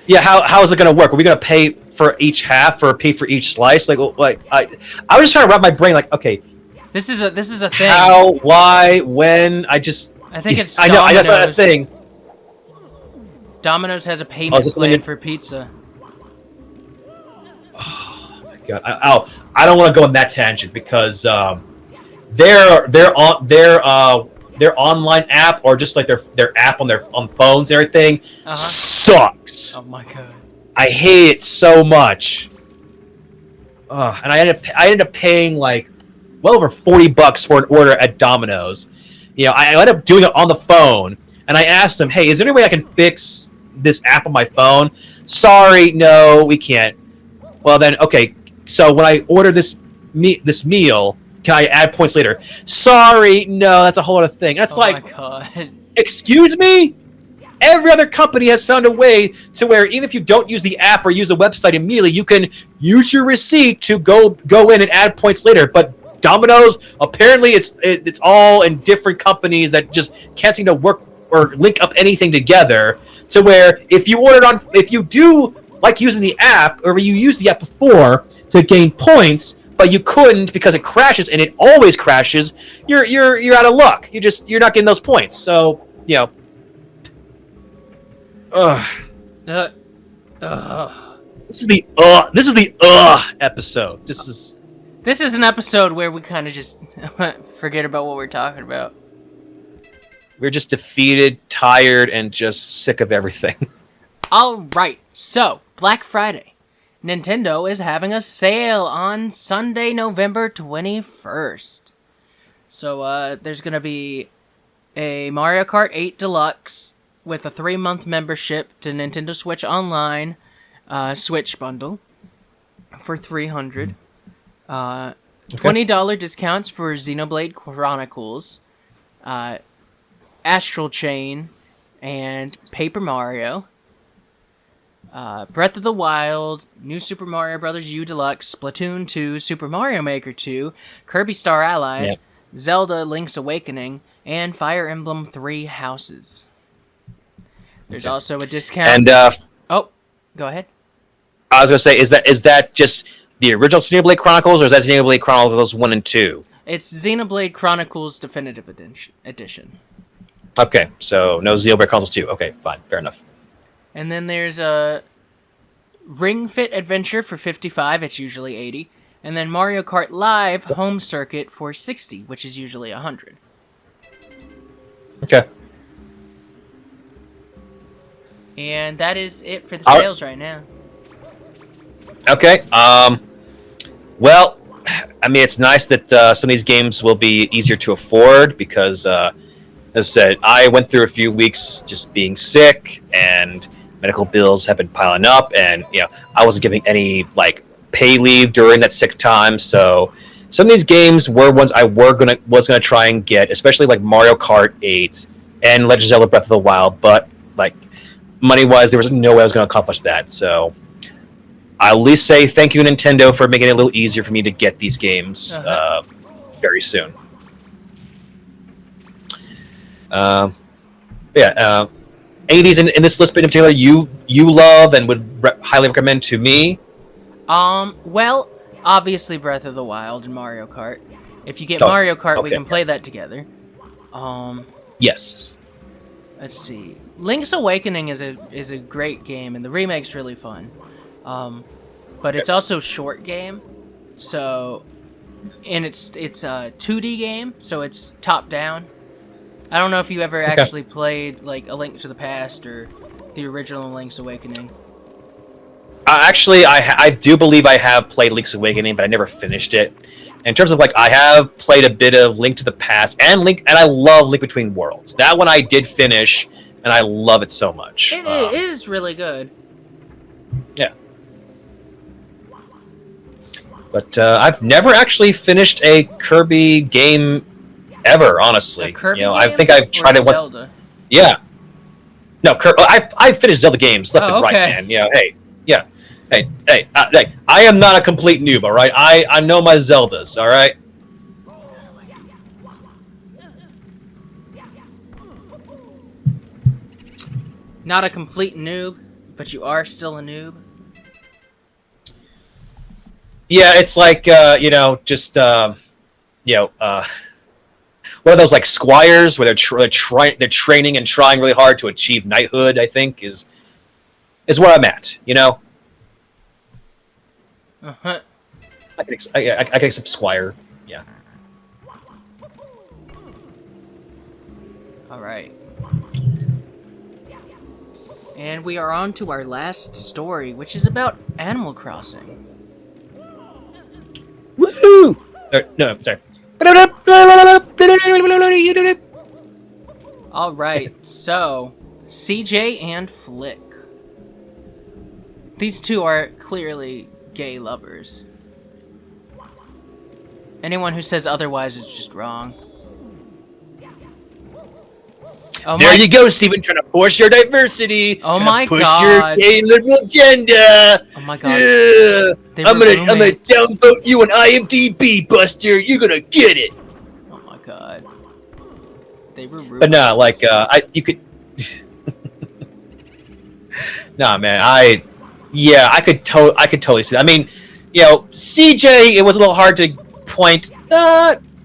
B: Yeah, how is it gonna work? Are we gonna pay for each half or pay for each slice? I was just trying to wrap my brain. Okay,
A: this is a thing.
B: How? Why? When? I
A: think it's.
B: I know. I guess that's a thing.
A: Domino's has a payment plan for pizza.
B: Oh my god! I don't want to go on that tangent because their online app or just their app on phones and everything sucks.
A: Oh my god!
B: I hate it so much. And I ended up paying well over $40 for an order at Domino's. I ended up doing it on the phone, and I asked them, "Hey, is there any way I can fix this app on my phone?" Sorry, no, we can't. Well then, okay. So when I order this meal, can I add points later? Sorry, no, that's a whole other thing. That's
A: my god.
B: Excuse me? Every other company has found a way to where even if you don't use the app or use the website immediately, you can use your receipt to go in and add points later. But Domino's, apparently it's all in different companies that just can't seem to work or link up anything together. To where if you do like using the app, or you used the app before to gain points, but you couldn't because it crashes, and it always crashes, you're out of luck. You're not getting those points. So This is the episode.
A: This is an episode where we kind of just forget about what we're talking about.
B: We're just defeated, tired, and just sick of everything.
A: Alright, so, Black Friday. Nintendo is having a sale on Sunday, November 21st. So, there's going to be a Mario Kart 8 Deluxe with a 3-month membership to Nintendo Switch Online Switch bundle for $300. $20 discounts for Xenoblade Chronicles, Astral Chain, and Paper Mario. Breath of the Wild, New Super Mario Bros. U Deluxe, Splatoon 2, Super Mario Maker 2, Kirby Star Allies, Zelda Link's Awakening, and Fire Emblem 3 Houses. There's also a discount.
B: And
A: go ahead.
B: I was gonna say, is that just the original Xenoblade Chronicles, or is that Xenoblade Chronicles 1 and 2?
A: It's Xenoblade Chronicles Definitive Edition.
B: Okay, so no Xenoblade Chronicles 2. Okay, fine, fair enough.
A: And then there's a Ring Fit Adventure for $55. It's usually $80. And then Mario Kart Live Home Circuit for $60, which is usually $100.
B: Okay.
A: And that is it for the sales right now.
B: Okay. Well, I mean, it's nice that some of these games will be easier to afford because, as I said, I went through a few weeks just being sick, and medical bills have been piling up, and I wasn't giving any pay leave during that sick time. So some of these games were ones I was gonna try and get, especially like Mario Kart 8 and Legend of Zelda Breath of the Wild, but money wise, there was no way I was gonna accomplish that. So I'll at least say thank you, Nintendo, for making it a little easier for me to get these games very soon. Yeah. Any of these in this list in particular you love and would highly recommend to me?
A: Well, obviously Breath of the Wild and Mario Kart. If you get Mario Kart, we can play that together.
B: Yes.
A: Let's see. Link's Awakening is a great game, and the remake's really fun. But it's also a short game, so, and it's a 2D game, so it's top down. I don't know if you ever actually played like A Link to the Past or the original Link's Awakening.
B: Actually, I do believe I have played Link's Awakening, but I never finished it. In terms of like, I have played a bit of Link to the Past and I love Link Between Worlds. That one I did finish, and I love it so much.
A: It is really good.
B: Yeah. But I've never actually finished a Kirby game ever, honestly.
A: A Kirby
B: game?
A: I
B: think I've tried it once.
A: Zelda?
B: Yeah. No, I finished Zelda games left and right, man. Yeah, hey. Yeah. Hey, I am not a complete noob, all right? I know my Zeldas, all right?
A: Not a complete noob, but you are still a noob?
B: Yeah, it's like, just, one of those, like, squires where they're training and trying really hard to achieve knighthood, I think, is where I'm at, you know?
A: Uh-huh.
B: I can accept squire, yeah.
A: Alright. And we are on to our last story, which is about Animal Crossing.
B: Woohoo! No, sorry.
A: Alright, so, CJ and Flick. These two are clearly gay lovers. Anyone who says otherwise is just wrong.
B: Oh there you go, Steven, trying to push your diversity.
A: Oh my
B: push
A: god.
B: Push your gay liberal agenda.
A: Oh my god.
B: I'm gonna downvote you on IMDb, Buster. You're gonna get it.
A: Oh my god. They were roommates.
B: But no, like you could. Nah, man. I could totally see that. I mean, CJ. It was a little hard to point.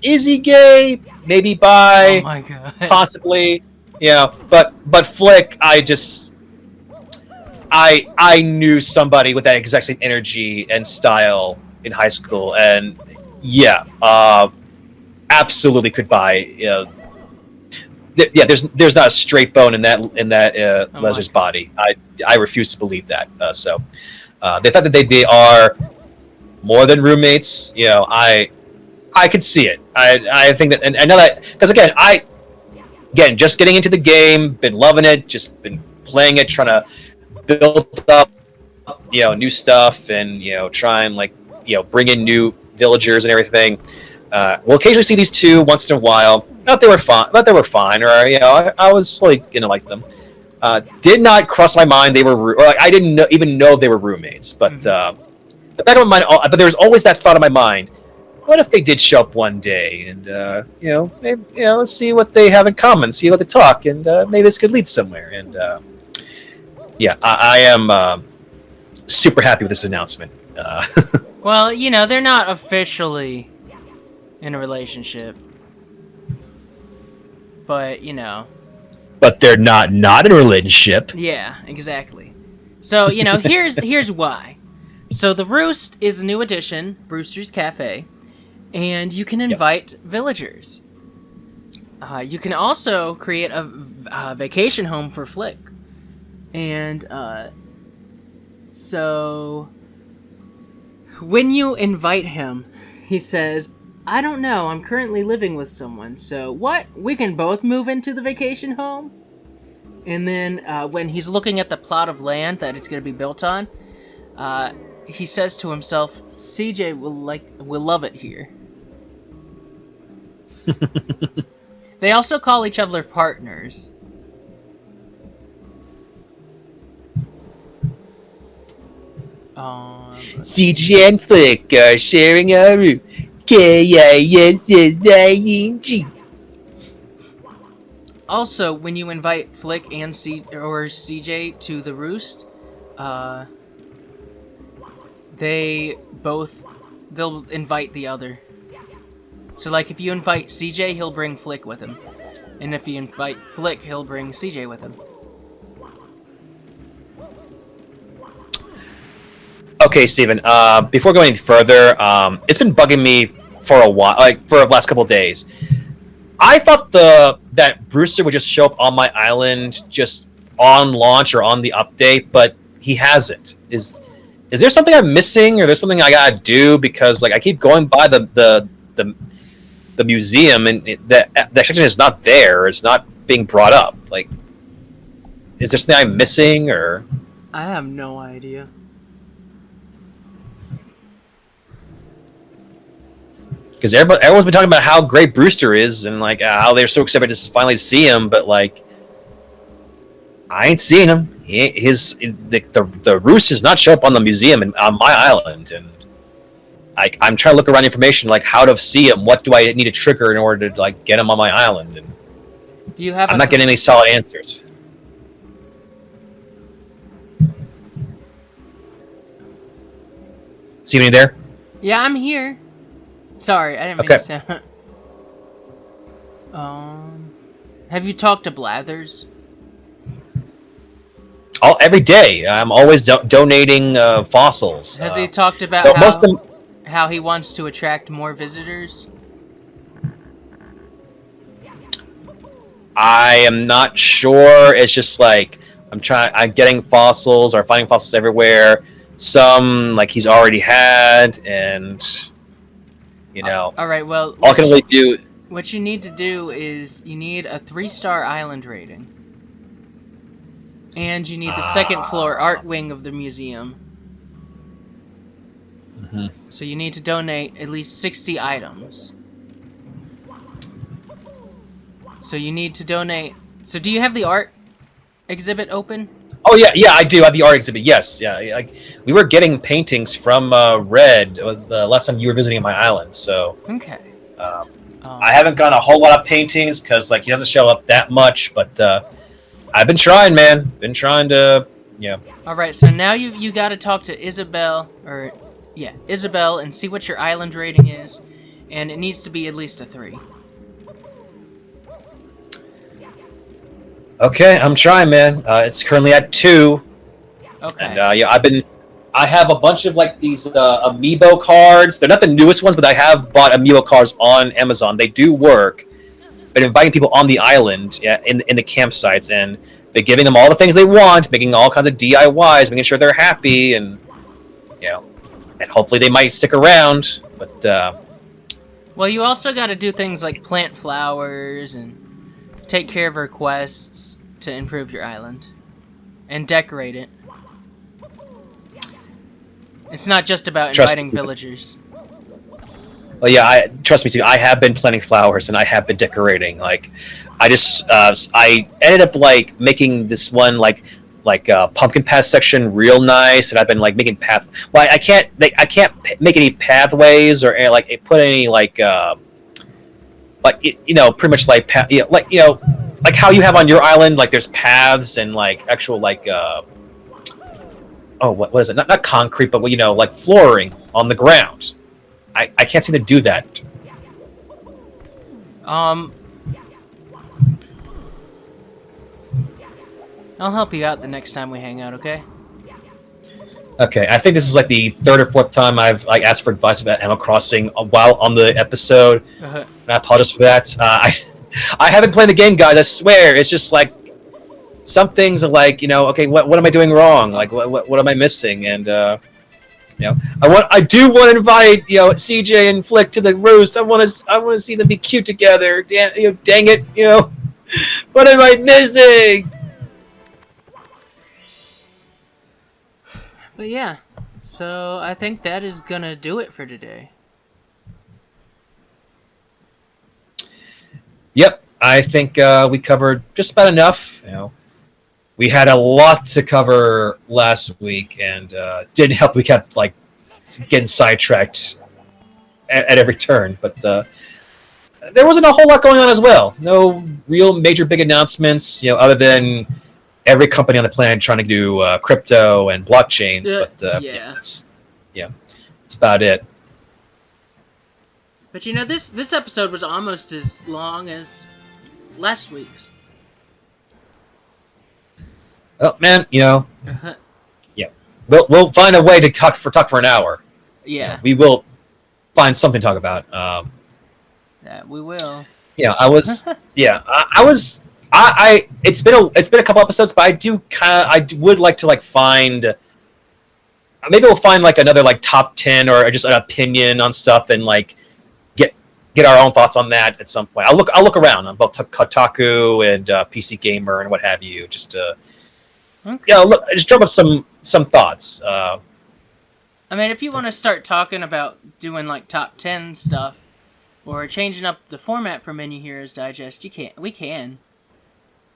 B: Is he gay? Maybe bi.
A: Oh my god.
B: Possibly. Yeah, but Flick, I knew somebody with that exact same energy and style in high school, and absolutely could buy. There's not a straight bone in that Leslie's body. I refuse to believe that. So the fact that they are more than roommates, I could see it. I think that, and I know that because again, just getting into the game, been loving it, just been playing it, trying to build up, new stuff, and try and bring in new villagers and everything. We'll occasionally see these two once in a while. Not they were fine, or I was slowly gonna like them. Did not cross my mind they were, I didn't even know they were roommates. But the back of my mind, but there was always that thought in my mind. What if they did show up one day, and maybe, let's see what they have in common, see what they talk, and maybe this could lead somewhere. And I am super happy with this announcement.
A: Well, they're not officially in a relationship, but
B: But they're not in a relationship.
A: Yeah, exactly. So here's why. So the Roost is a new addition, Brewster's Cafe. And you can invite villagers. You can also create a vacation home for Flick. And so when you invite him, he says, I don't know, I'm currently living with someone, so what? We can both move into the vacation home? And then when he's looking at the plot of land that it's going to be built on, he says to himself, CJ will love it here. They also call each other partners.
B: CJ and Flick are sharing a room. KISSING.
A: Also, when you invite Flick and CJ to the roost, they'll invite the other. So, like, if you invite CJ, he'll bring Flick with him, and if you invite Flick, he'll bring CJ with him.
B: Okay, Steven, before going further, it's been bugging me for a while, like for the last couple of days. I thought that Brewster would just show up on my island just on launch or on the update, but he hasn't. Is there something I'm missing, or there's something I gotta do? Because like I keep going by the museum, and the section is not there. It's not being brought up. Like, is there something I'm missing, or?
A: I have no idea.
B: Because everyone's been talking about how great Brewster is, and like how they're so excited to finally see him, but like I ain't seeing him. The roost does not show up on the museum on my island, and I'm trying to look around information like how to see him. What do I need to trigger in order to like get him on my island? And
A: do you have?
B: I'm not getting any solid answers. See me there?
A: Yeah, I'm here. Sorry, I didn't mean to sound. Have you talked to Blathers?
B: Every day. I'm always donating fossils.
A: Has he talked about how he wants to attract more visitors?
B: I am not sure. It's just like I'm getting fossils or finding fossils everywhere. Some like he's already had, and you know.
A: All right. Well,
B: all I can really do.
A: What you need to do is you need a 3-star island rating, and you need the second floor art wing of the museum.
B: Mm-hmm.
A: So you need to donate at least 60 items. So you need to donate. So do you have the art exhibit open?
B: Oh yeah, I do have the art exhibit. Yes, yeah. Like we were getting paintings from Red the last time you were visiting my island. So
A: okay.
B: I haven't gotten a whole lot of paintings because like he doesn't show up that much, but I've been trying, man. Been trying to, yeah.
A: All right, so now you got to talk to Isabel, Isabel, and see what your island rating is, and it needs to be at least a 3.
B: Okay, I'm trying, man. It's currently at 2.
A: Okay.
B: And yeah, I have a bunch of like these amiibo cards. They're not the newest ones, but I have bought amiibo cards on Amazon. They do work. Been inviting people on the island, in the campsites, and been giving them all the things they want, making all kinds of DIYs, making sure they're happy, and you know, and hopefully they might stick around. But
A: well, you also got to do things like plant flowers and take care of requests to improve your island and decorate it. It's not just about inviting villagers.
B: Well, yeah, trust me, Steve. I have been planting flowers and I have been decorating. Like, I just I ended up like making this one like pumpkin path section real nice, and I've been like making path. Well, I can't make any pathways or like put any like you know, pretty much like path, like you know, like how you have on your island. Like there's paths and like actual like what is it? Not concrete, but you know, like flooring on the ground. I can't seem to do that.
A: I'll help you out the next time we hang out, okay?
B: Okay, I think this is like the 3rd or 4th time I've like asked for advice about Animal Crossing while on the episode. And I apologize for that. I haven't played the game, guys. I swear, it's just like some things are like, you know, okay, what am I doing wrong? Like what am I missing? And you know, I do want to invite, you know, CJ and Flick to the roost. I want to see them be cute together. You know, dang it, you know, what am I missing?
A: But yeah, so I think that is gonna do it for today.
B: Yep, I think we covered just about enough. You know, we had a lot to cover last week, and didn't help. We kept like getting sidetracked at every turn, but there wasn't a whole lot going on as well. No real major big announcements, other than every company on the planet trying to do crypto and blockchains. But that's about it.
A: But this episode was almost as long as last week's.
B: Oh man, yeah, we'll find a way to talk for an hour.
A: Yeah,
B: we will find something to talk about.
A: That we will.
B: Yeah, I was. Yeah, I was. It's been a couple episodes, but I would like to find. Maybe we'll find another top 10 or just an opinion on stuff and get our own thoughts on that at some point. I'll look around on both Kotaku and PC Gamer and what have you, just to just drum up some thoughts.
A: I mean, if you want to start talking about doing top 10 stuff or changing up the format for Menu Heroes Digest, we can.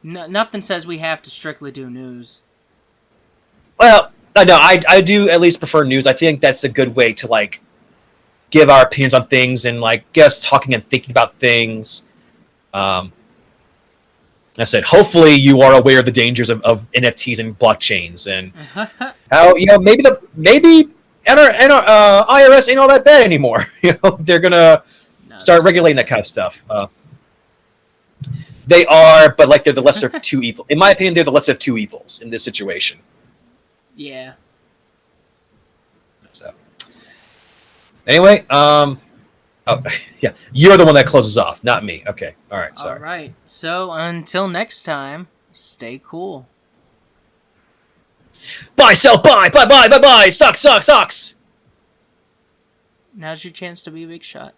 A: Nothing says we have to strictly do news.
B: Well, no, I do at least prefer news. I think that's a good way to give our opinions on things and get us talking and thinking about things. I said, hopefully you are aware of the dangers of NFTs and blockchains and how maybe IRS ain't all that bad anymore. They're gonna start regulating that kind of stuff. They are, but they're the lesser of two evils. In my opinion, they're the lesser of two evils in this situation.
A: Yeah.
B: So, anyway, oh yeah, you're the one that closes off, not me. Okay, all right, sorry.
A: All right. So until next time, stay cool.
B: Buy, sell, buy, buy, buy, buy, buy. Stocks.
A: Now's your chance to be a big shot.